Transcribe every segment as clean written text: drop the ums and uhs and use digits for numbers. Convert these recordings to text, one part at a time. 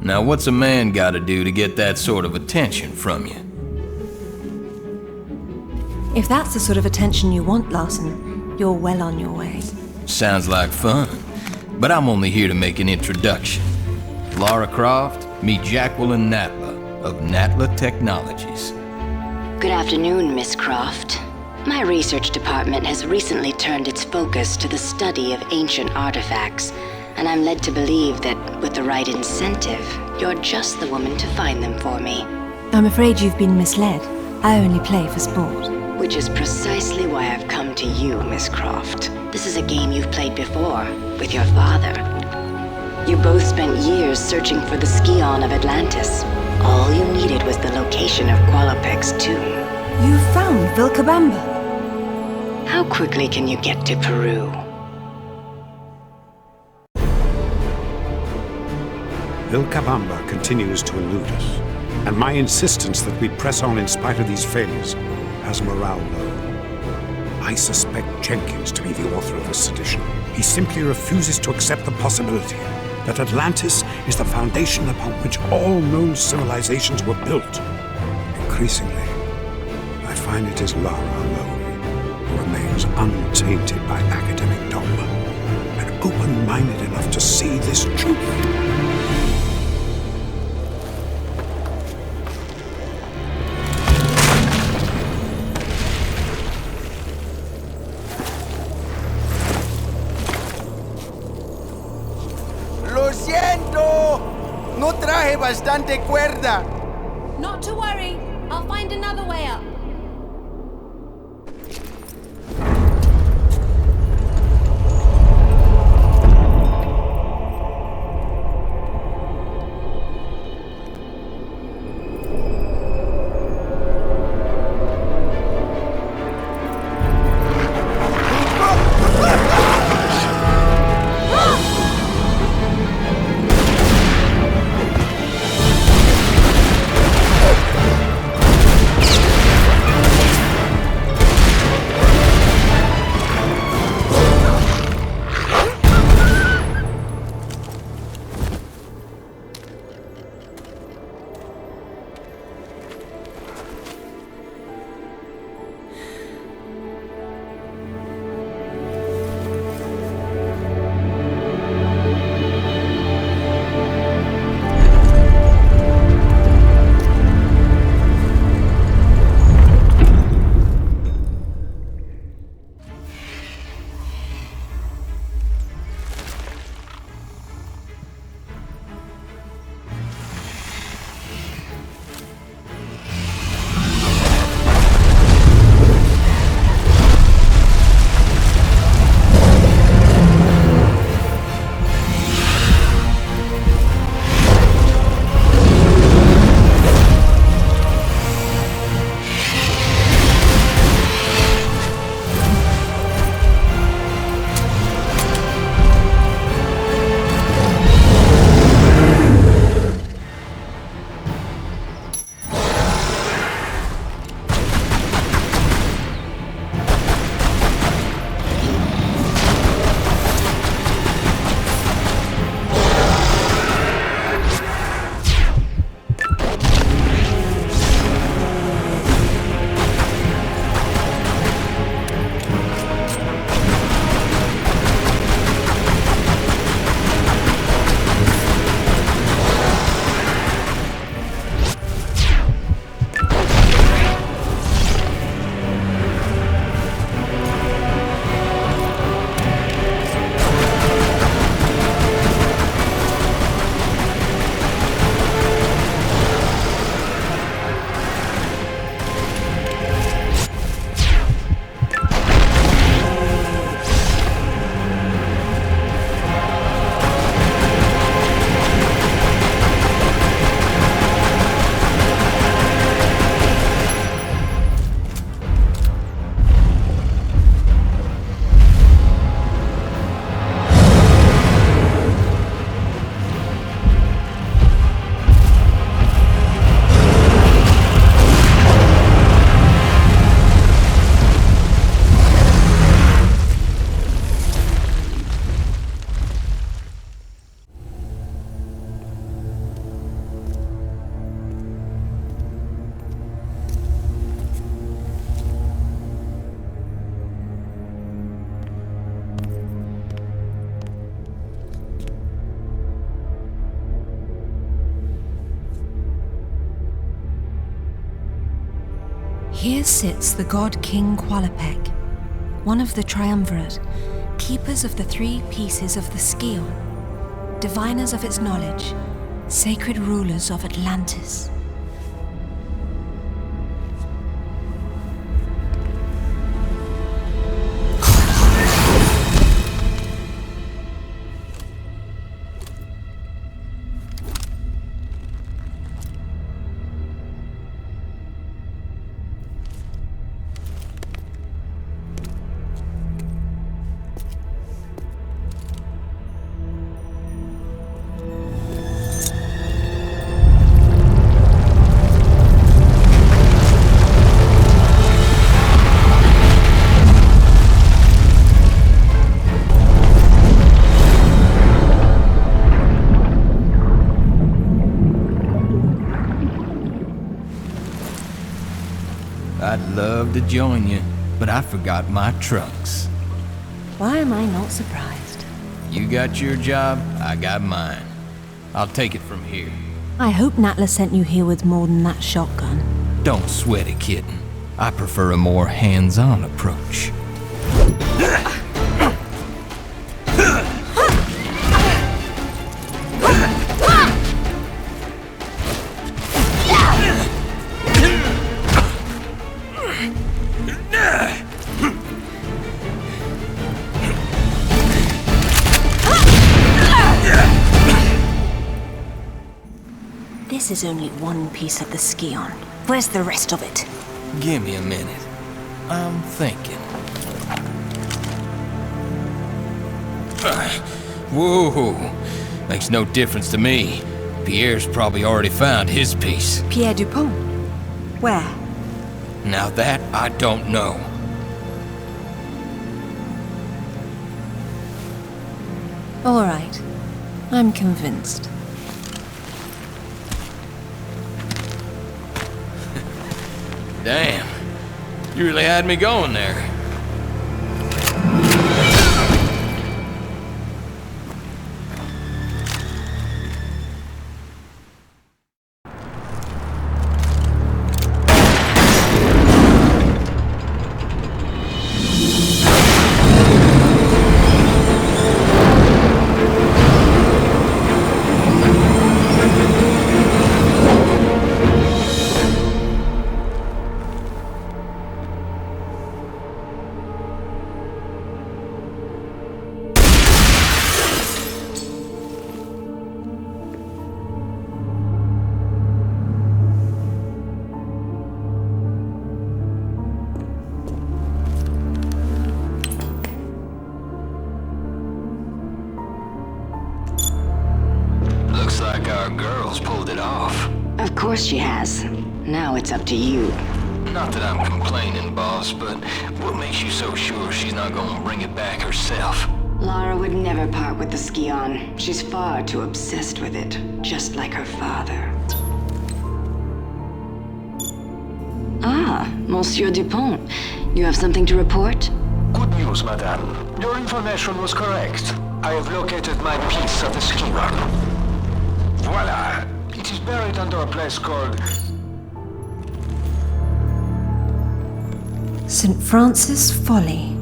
Now what's a man gotta do to get that sort of attention from you? If that's the sort of attention you want, Larson, you're well on your way. Sounds like fun, but I'm only here to make an introduction. Lara Croft, meet Jacqueline Natla of Natla Technologies. Good afternoon, Miss Croft. My research department has recently turned its focus to the study of ancient artifacts, and I'm led to believe that with the right incentive, you're just the woman to find them for me. I'm afraid you've been misled. I only play for sport. Which is precisely why I've come to you, Miss Croft. This is a game you've played before, with your father. You both spent years searching for the Scion of Atlantis. All you needed was the location of Qualopec's tomb. You found Vilcabamba. How quickly can you get to Peru? Vilcabamba continues to elude us, and my insistence that we press on in spite of these failures has morale low. I suspect Jenkins to be the author of this sedition. He simply refuses to accept the possibility that Atlantis is the foundation upon which all known civilizations were built. Increasingly, I find it is Lara alone who remains untainted by academic dogma and open-minded enough to see this truth. ¡Lo siento! No traje bastante cuerda. Not to worry. I'll find another way up. Here sits the god King Qualopec, one of the triumvirate, keepers of the 3 pieces of the Scion, diviners of its knowledge, sacred rulers of Atlantis. I'd love to join you, but I forgot my trunks. Why am I not surprised? You got your job, I got mine. I'll take it from here. I hope Natla sent you here with more than that shotgun. Don't sweat it, kitten. I prefer a more hands-on approach. This is only one piece of the Scion. Where's the rest of it? Give me a minute. I'm thinking. Whoa, makes no difference to me. Pierre's probably already found his piece. Pierre Dupont? Where? Now that I don't know. All right. I'm convinced. Damn, you really had me going there. Of course she has. Now it's up to you. Not that I'm complaining, boss, but what makes you so sure she's not gonna bring it back herself? Lara would never part with the Scion. She's far too obsessed with it, just like her father. Ah, Monsieur Dupont. You have something to report? Good news, madame. Your information was correct. I have located my piece of the Scion. Voila! It is buried under a place called... St. Francis Folly.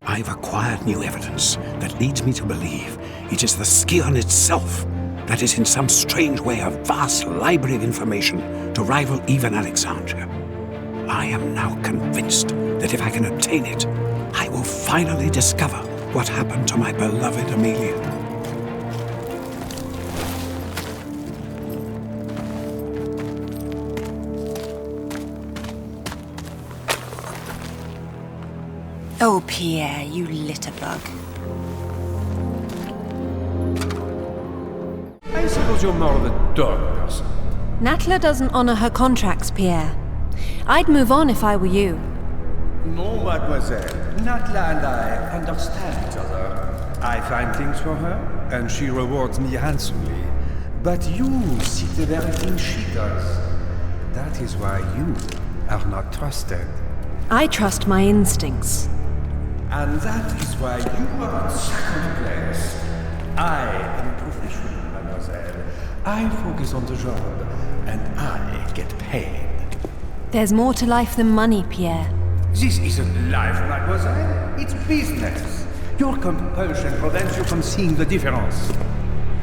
I've acquired new evidence that leads me to believe it is the Scion itself that is in some strange way a vast library of information to rival even Alexandria. I am now convinced that if I can obtain it, I will finally discover what happened to my beloved Amelia. Oh, Pierre, you litterbug. I suppose you're more of a dog person. Natla doesn't honor her contracts, Pierre. I'd move on if I were you. No, mademoiselle. Natla and I understand each other. I find things for her, and she rewards me handsomely. But you see the very thing she does. That is why you are not trusted. I trust my instincts. And that is why you are in second place. I am a professional, mademoiselle. I focus on the job, and I get paid. There's more to life than money, Pierre. This isn't life, mademoiselle. It's business. Your compulsion prevents you from seeing the difference.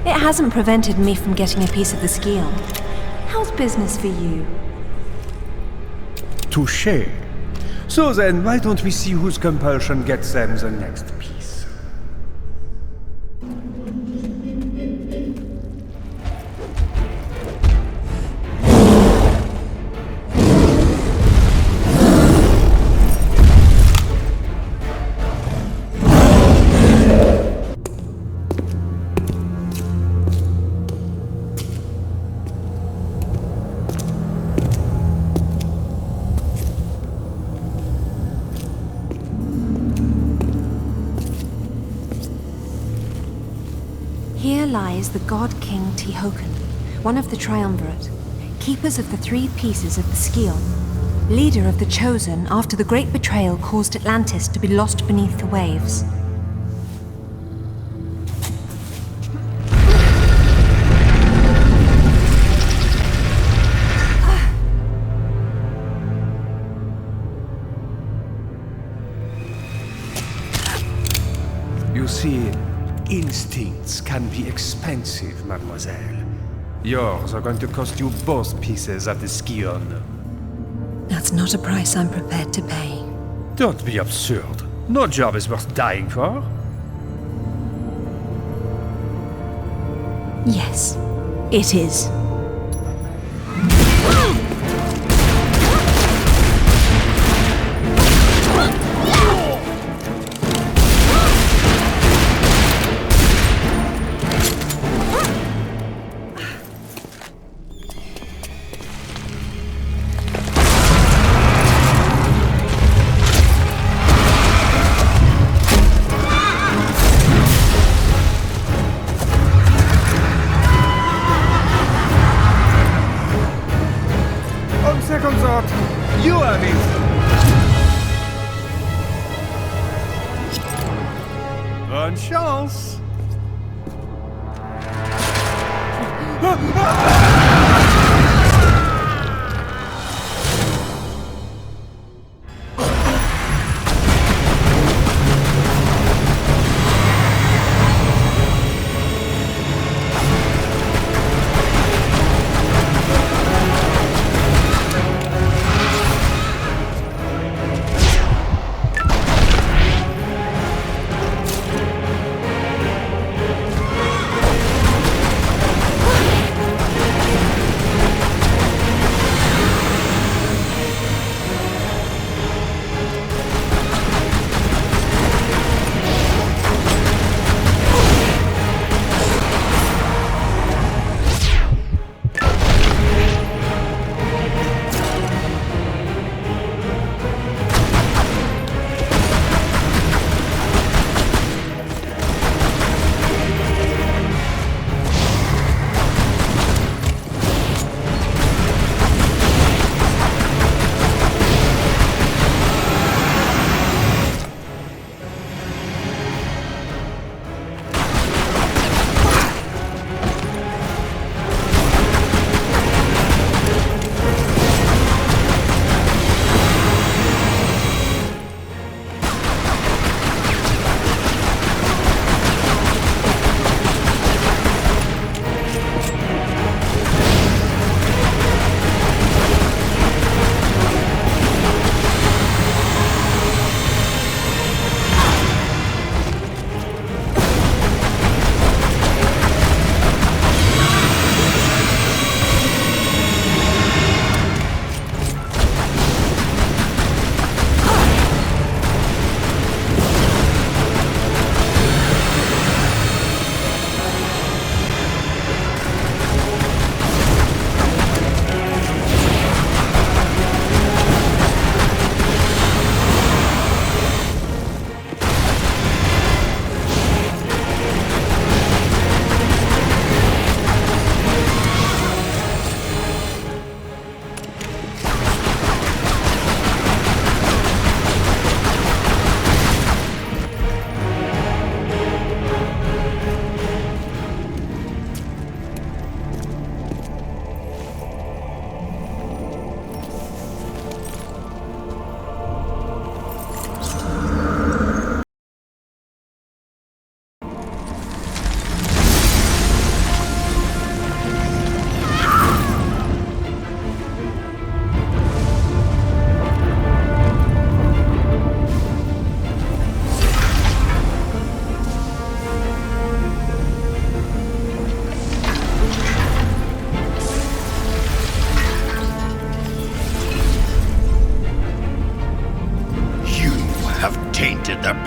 It hasn't prevented me from getting a piece of the Scion. How's business for you? Touché. So then, why don't we see whose compulsion gets them the next piece? Here lies the God King Tihocan, one of the Triumvirate, keepers of the 3 pieces of the Scion, leader of the Chosen after the great betrayal caused Atlantis to be lost beneath the waves. You see, instincts can be expensive, mademoiselle. Yours are going to cost you both pieces of the Scion. That's not a price I'm prepared to pay. Don't be absurd. No job is worth dying for. Yes, it is. Second thought, you have it. Bonne chance.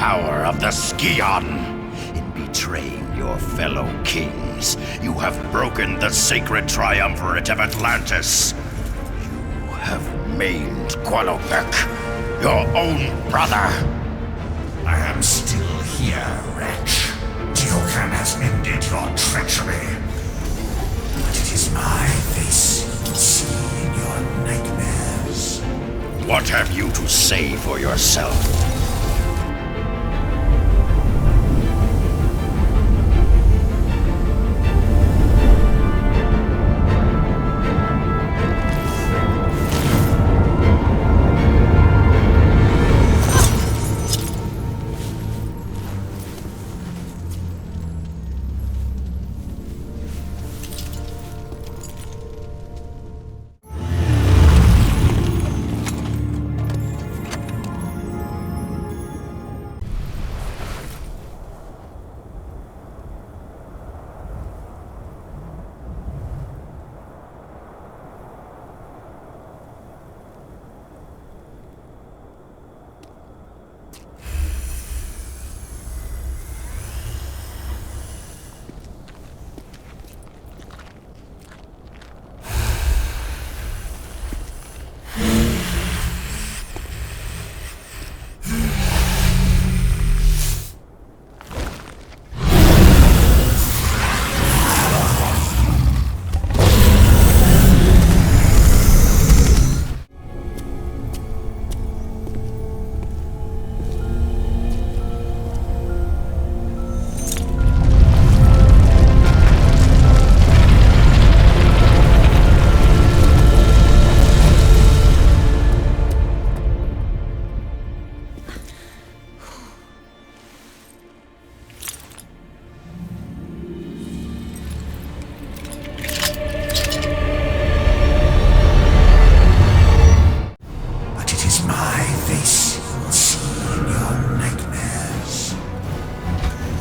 power of the Scion. In betraying your fellow kings, you have broken the sacred triumvirate of Atlantis. You have maimed Qualopec, your own brother. I am still here, wretch. Tihocan has ended your treachery. But it is my face you see in your nightmares. What have you to say for yourself?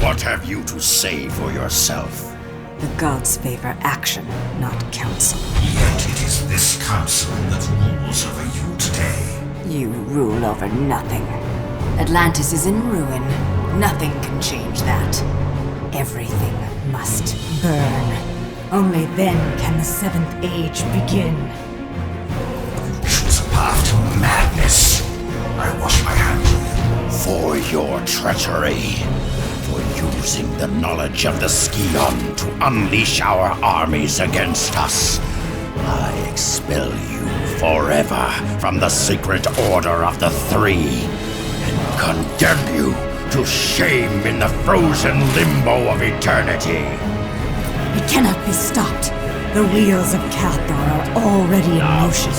What have you to say for yourself? The gods favor action, not counsel. Yet it is this council that rules over you today. You rule over nothing. Atlantis is in ruin. Nothing can change that. Everything must burn. Only then can the Seventh Age begin. You choose a path to madness. I wash my hands of you. For your treachery. For using the knowledge of the Scion to unleash our armies against us. I expel you forever from the sacred order of the Three, and condemn you to shame in the frozen limbo of eternity. It cannot be stopped. The wheels of Cathar are already in motion.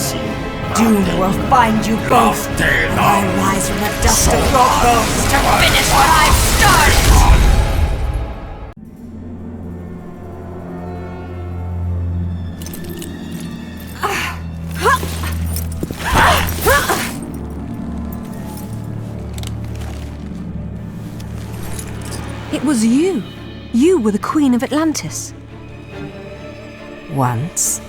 Doom will find you both, and I rise from the dust of your bones to finish what I've started! It was you. You were the Queen of Atlantis. Once.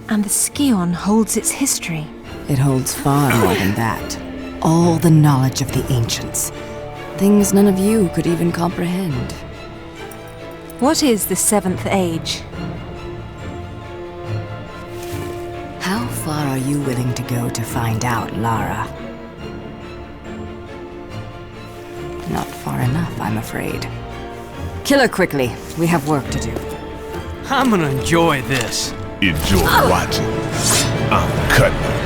And the Scion holds its history. It holds far more than that. All the knowledge of the ancients. Things none of you could even comprehend. What is the Seventh Age? How far are you willing to go to find out, Lara? Not far enough, I'm afraid. Kill her quickly. We have work to do. I'm gonna enjoy this. Enjoy watching. I'm cutting her.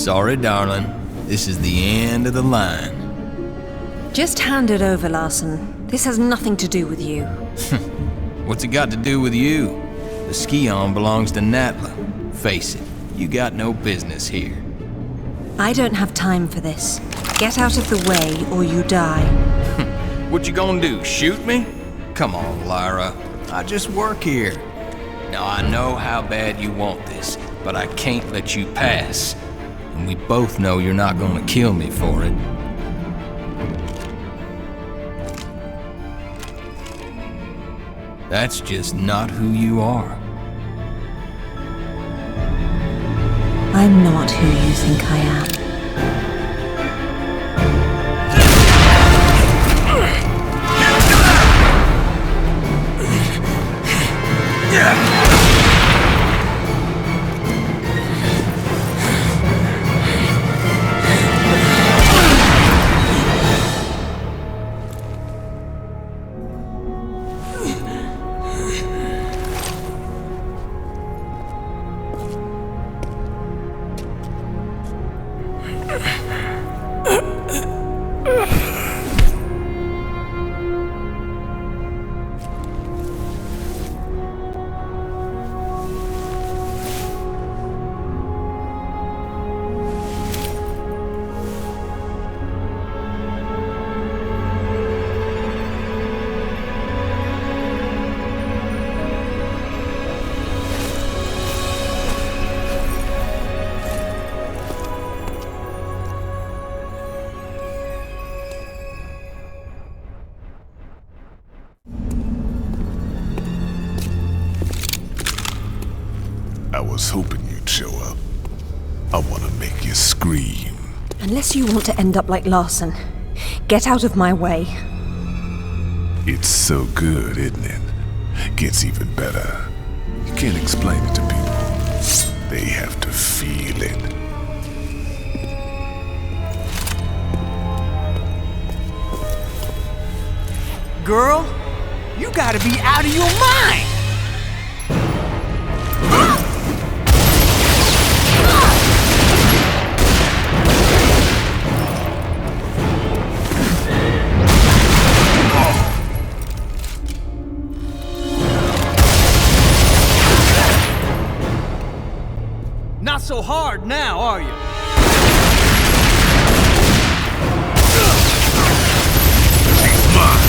Sorry, darling. This is the end of the line. Just hand it over, Larson. This has nothing to do with you. What's it got to do with you? The Scion belongs to Natla. Face it, you got no business here. I don't have time for this. Get out of the way or you die. What you gonna do, shoot me? Come on, Lyra. I just work here. Now I know how bad you want this, but I can't let you pass. And we both know you're not gonna kill me for it. That's just not who you are. I'm not who you think I am. I was hoping you'd show up. I want to make you scream. Unless you want to end up like Larson. Get out of my way. It's so good, isn't it? Gets even better. You can't explain it to people. They have to feel it. Girl, you gotta be out of your mind! Not so hard now, are you? She's mine.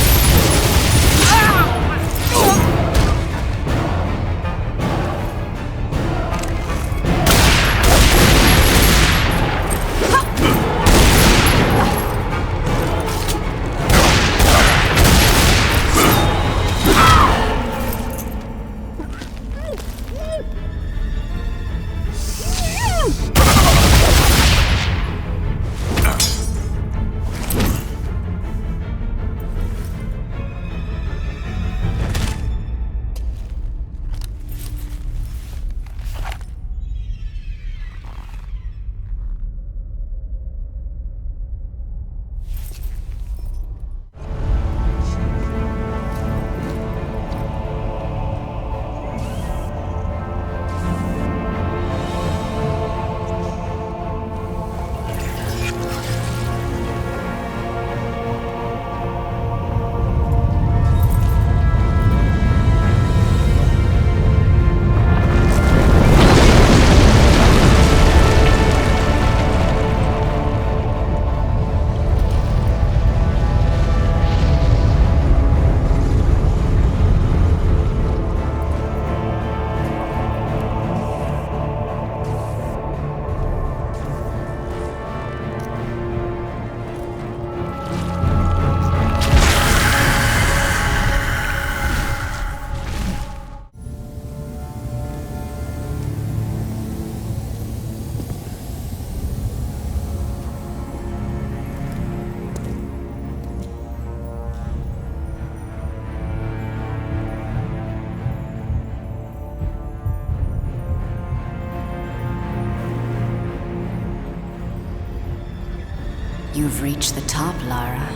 You've reached the top, Lara.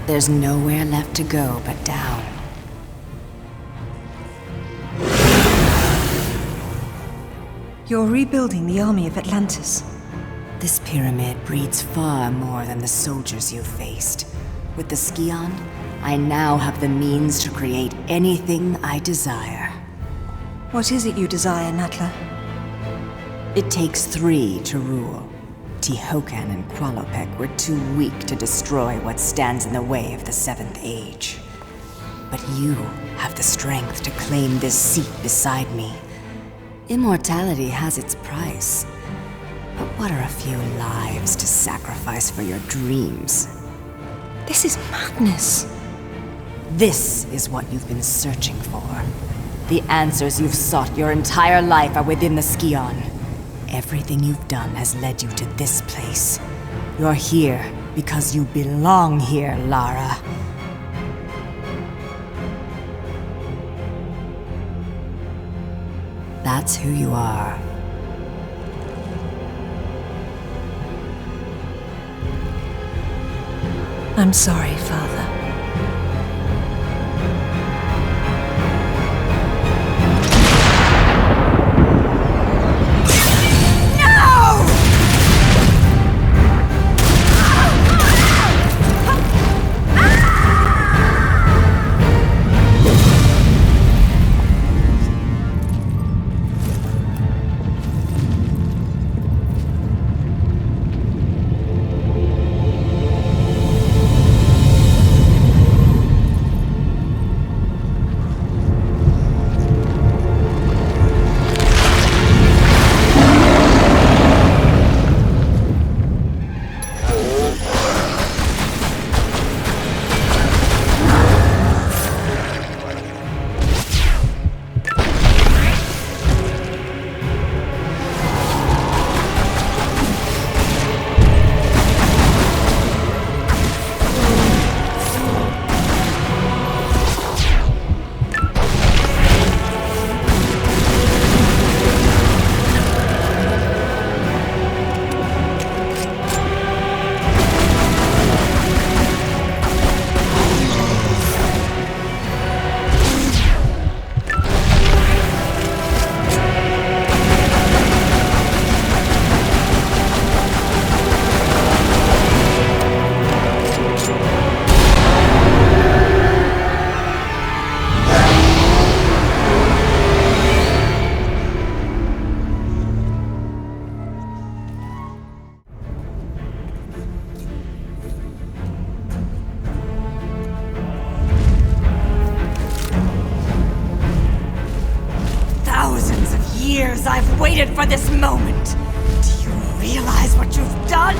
There's nowhere left to go but down. You're rebuilding the army of Atlantis. This pyramid breeds far more than the soldiers you faced. With the Scion, I now have the means to create anything I desire. What is it you desire, Natla? It takes 3 to rule. Tihocan and Qualopec were too weak to destroy what stands in the way of the 7th Age. But you have the strength to claim this seat beside me. Immortality has its price. But what are a few lives to sacrifice for your dreams? This is madness. This is what you've been searching for. The answers you've sought your entire life are within the Scion. Everything you've done has led you to this place. You're here because you belong here, Lara. That's who you are. I'm sorry, Father. I've waited for this moment. Do you realize what you've done?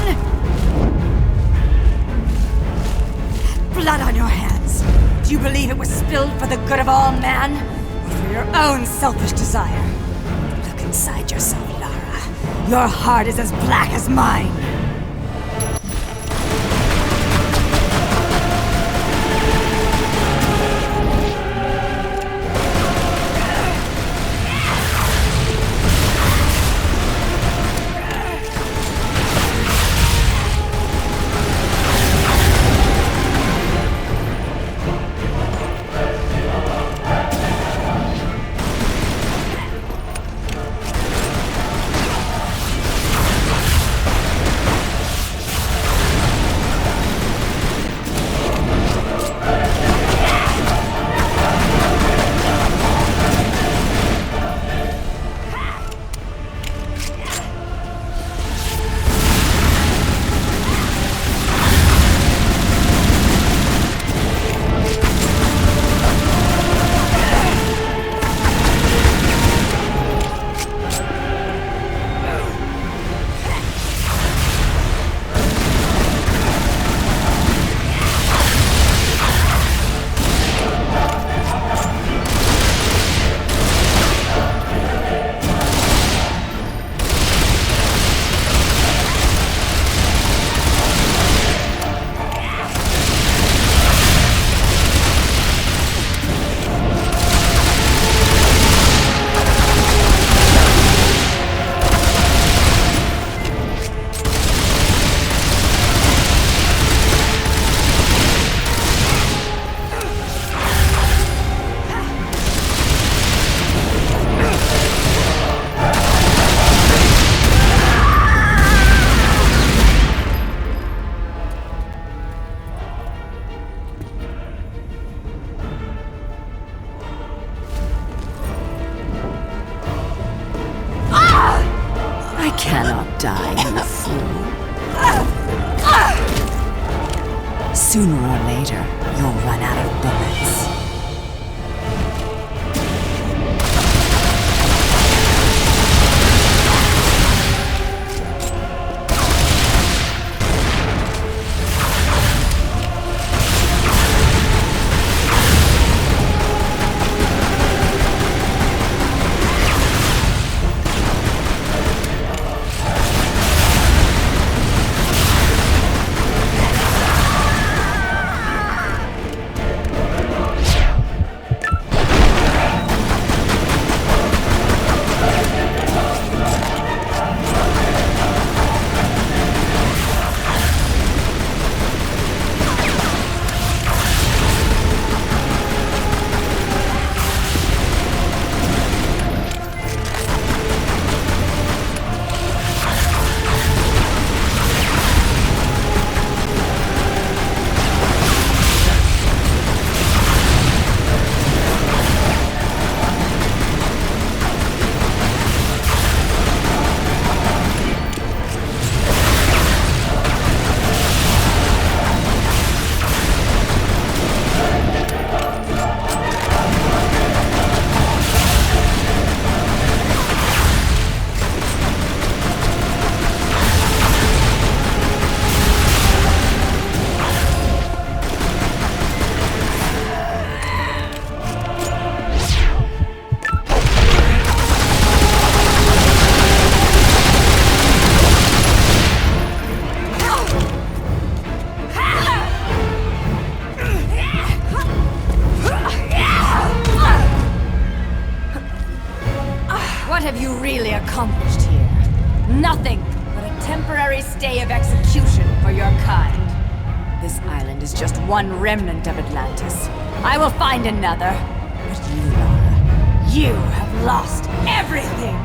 Blood on your hands. Do you believe it was spilled for the good of all man? Or for your own selfish desire? Look inside yourself, Lara. Your heart is as black as mine. later, you'll run out of bullets. What have you really accomplished here? Nothing but a temporary stay of execution for your kind. This island is just one remnant of Atlantis. I will find another. But you, Lara, you have lost everything!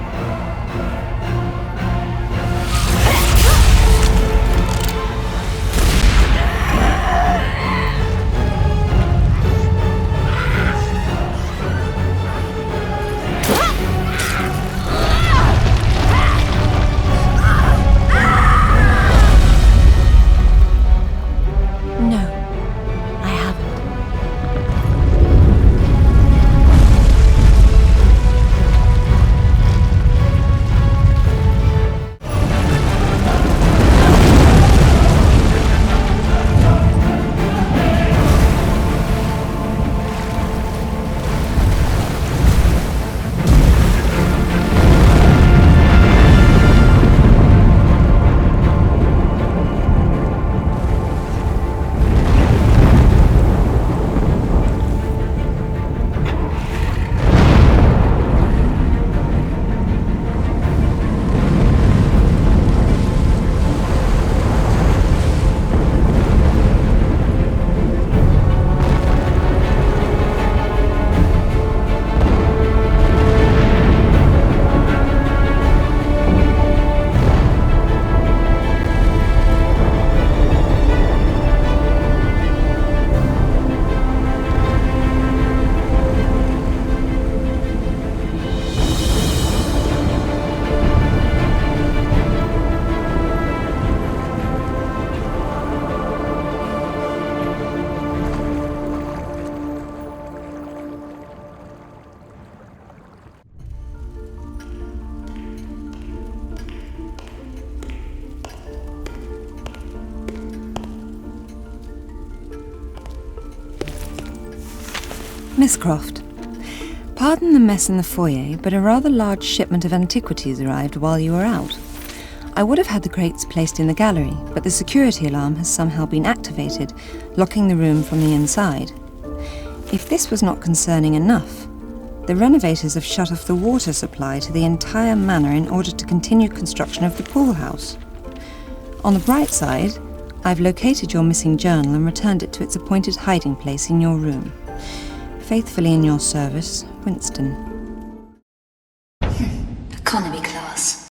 Miss Croft, pardon the mess in the foyer, but a rather large shipment of antiquities arrived while you were out. I would have had the crates placed in the gallery, but the security alarm has somehow been activated, locking the room from the inside. If this was not concerning enough, the renovators have shut off the water supply to the entire manor in order to continue construction of the pool house. On the bright side, I've located your missing journal and returned it to its appointed hiding place in your room. Faithfully in your service, Winston. Economy class.